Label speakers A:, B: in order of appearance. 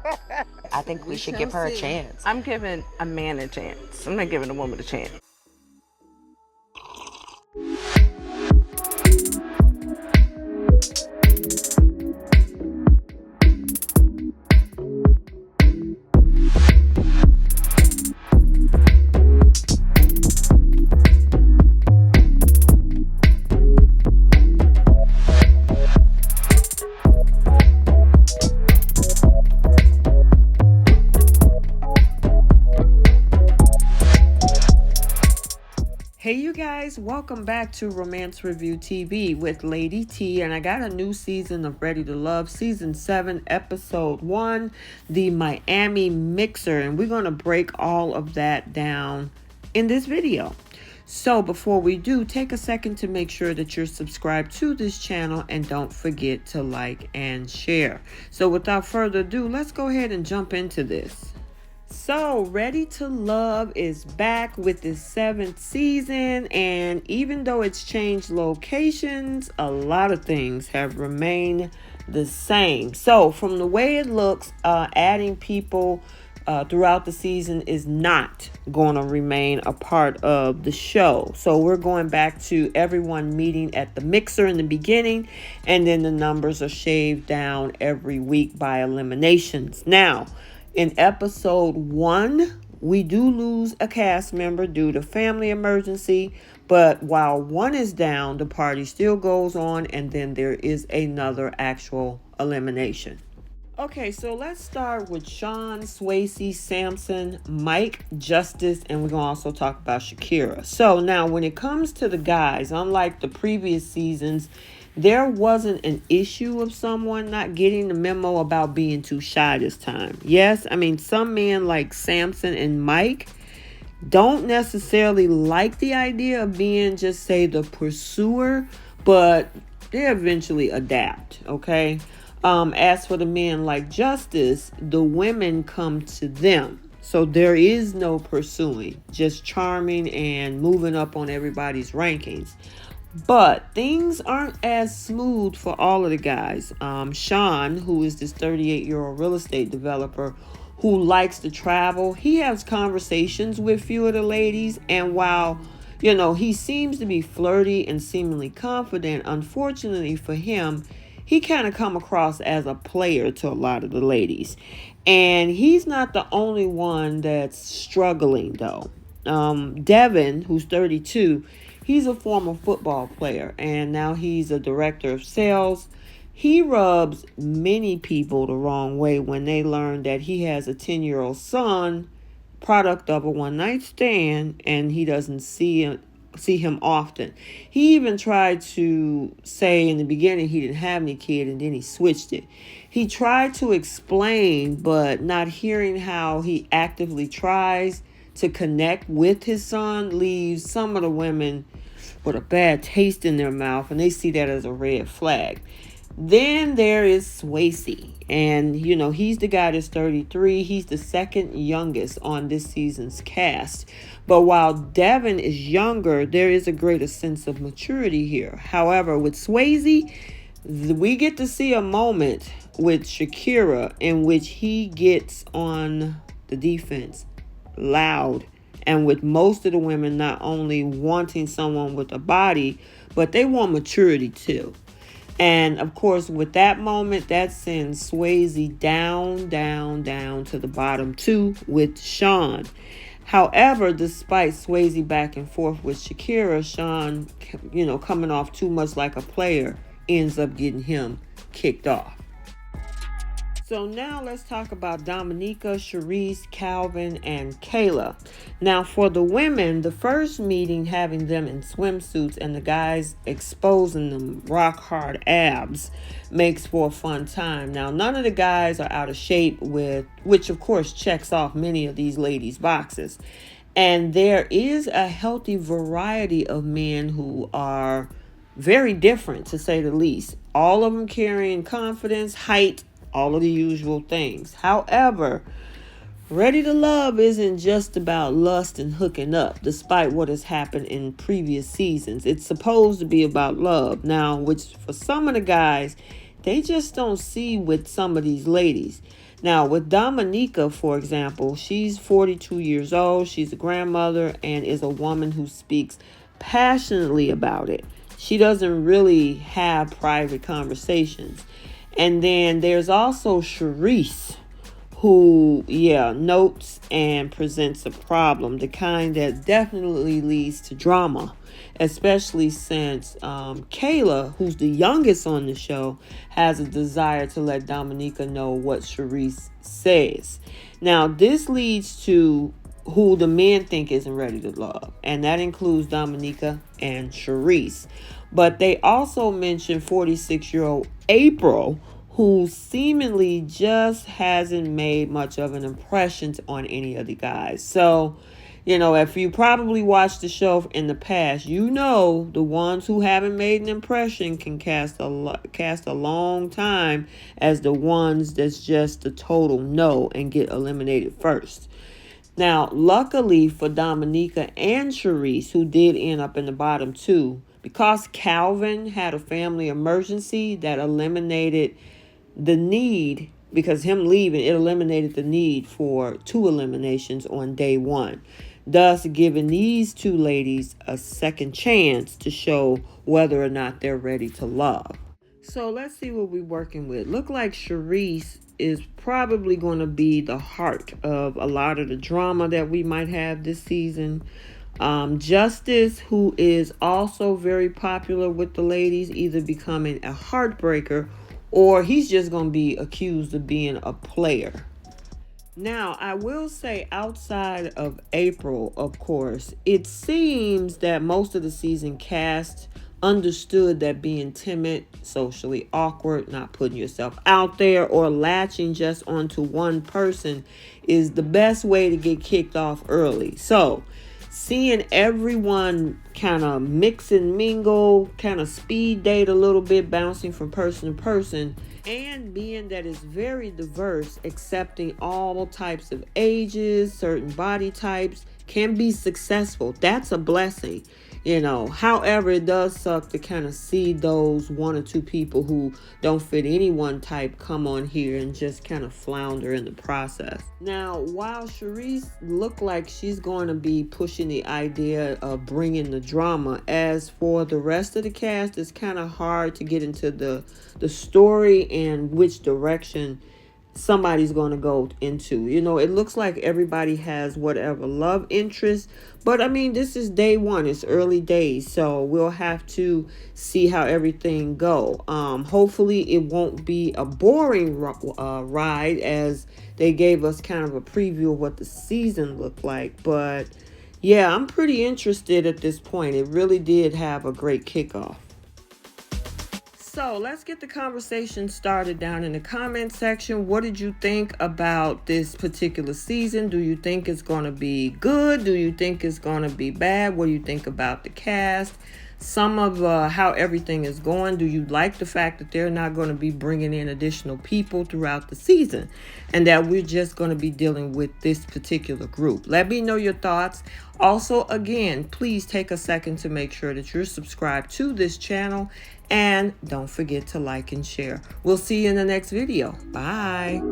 A: I think we should give her a chance.
B: I'm giving a man a chance. I'm not giving a woman a chance.
C: Hey you guys, welcome back to Romance Review TV with Lady T, and I got a new season of Ready to Love, Season 7, Episode 1, the Miami Mixer, and we're going to break all of that down in this video. So before we do, take a second to make sure that you're subscribed to this channel and don't forget to like and share. So without further ado, let's go ahead and jump into this. So, Ready to Love is back with its 7th season, and even though it's changed locations, a lot of things have remained the same. So, from the way it looks, adding people throughout the season is not going to remain a part of the show. So, we're going back to everyone meeting at the mixer in the beginning, and then the numbers are shaved down every week by eliminations. Now, in episode 1, we do lose a cast member due to family emergency, but while one is down, the party still goes on, and then there is another actual elimination. Okay, so let's start with Sean, Swayze, Samson, Mike, Justice, and we're going to also talk about Shakira. So now when it comes to the guys, unlike the previous seasons, there wasn't an issue of someone not getting the memo about being too shy this time. Yes, I mean, some men like Samson and Mike don't necessarily like the idea of being, just say, the pursuer, but they eventually adapt, okay? As for the men like Justice, the women come to them. So there is no pursuing, just charming and moving up on everybody's rankings. But things aren't as smooth for all of the guys. Sean, who is this 38-year-old real estate developer who likes to travel, he has conversations with few of the ladies. And while, he seems to be flirty and seemingly confident, unfortunately for him, he kind of come across as a player to a lot of the ladies. And he's not the only one that's struggling, though. Devin, who's 32, he's a former football player, and now he's a director of sales. He rubs many people the wrong way when they learn that he has a 10-year-old son, product of a one-night stand, and he doesn't see him often. He even tried to say in the beginning he didn't have any kid, and then he switched it. He tried to explain, but not hearing how he actively tries to connect with his son leaves some of the women with a bad taste in their mouth, and they see that as a red flag. Then there is Swayze, and he's the guy that's 33. He's the second youngest on this season's cast. But while Devin is younger, there is a greater sense of maturity here. However, with Swayze, we get to see a moment with Shakira in which he gets on the defense loud, and with most of the women not only wanting someone with a body, but they want maturity too. And of course, with that moment, that sends Swayze down to the bottom 2 with Sean. However, despite Swayze back and forth with Shakira, Sean, coming off too much like a player, ends up getting him kicked off. So now let's talk about Dominica, Charisse, Calvin, and Kayla. Now for the women, the first meeting having them in swimsuits and the guys exposing them rock hard abs makes for a fun time. Now none of the guys are out of shape, which of course checks off many of these ladies' boxes. And there is a healthy variety of men who are very different, to say the least. All of them carrying confidence, height, all of the usual things. However, Ready to Love isn't just about lust and hooking up, despite what has happened in previous seasons. It's supposed to be about love. Now, which for some of the guys, they just don't see with some of these ladies. Now, with Dominica, for example, she's 42 years old. She's a grandmother and is a woman who speaks passionately about it. She doesn't really have private conversations. And then there's also Charisse, who, notes and presents a problem, the kind that definitely leads to drama, especially since Kayla, who's the youngest on the show, has a desire to let Dominica know what Charisse says. Now, this leads to who the men think isn't ready to love, and that includes Dominica and Charisse. But they also mention 46-year-old April, who seemingly just hasn't made much of an impression on any of the guys. So, if you probably watched the show in the past, the ones who haven't made an impression can cast a long time as the ones that's just a total no and get eliminated first. Now, luckily for Dominica and Charisse, who did end up in the bottom two, because Calvin had a family emergency that eliminated the need, because him leaving, it eliminated the need for 2 eliminations on day 1, thus giving these 2 ladies a second chance to show whether or not they're ready to love. So let's see what we're working with. Look like Charisse is probably going to be the heart of a lot of the drama that we might have this season. Justice, who is also very popular with the ladies, either becoming a heartbreaker or he's just going to be accused of being a player. Now, I will say, outside of April, of course, it seems that most of the season cast understood that being timid, socially awkward, not putting yourself out there, or latching just onto one person is the best way to get kicked off early. So, seeing everyone kind of mix and mingle, kind of speed date a little bit, bouncing from person to person, and being that it's very diverse, accepting all types of ages, certain body types, can be successful. That's a blessing. However, it does suck to kind of see those 1 or 2 people who don't fit any one type come on here and just kind of flounder in the process. Now, while Charisse looked like she's going to be pushing the idea of bringing the drama, as for the rest of the cast, it's kind of hard to get into the story and which direction somebody's going to go into. It looks like everybody has whatever love interest, but this is day 1, it's early days, so we'll have to see how everything go. Hopefully it won't be a boring ride, as they gave us kind of a preview of what the season looked like. But yeah, I'm pretty interested at this point. It really did have a great kickoff. So let's get the conversation started down in the comment section. What did you think about this particular season? Do you think it's going to be good? Do you think it's going to be bad? What do you think about the cast? Some of how everything is going. Do you like the fact that they're not going to be bringing in additional people throughout the season, and that we're just going to be dealing with this particular group? Let me know your thoughts. Also, again, please take a second to make sure that you're subscribed to this channel, and don't forget to like and share. We'll see you in the next video. Bye.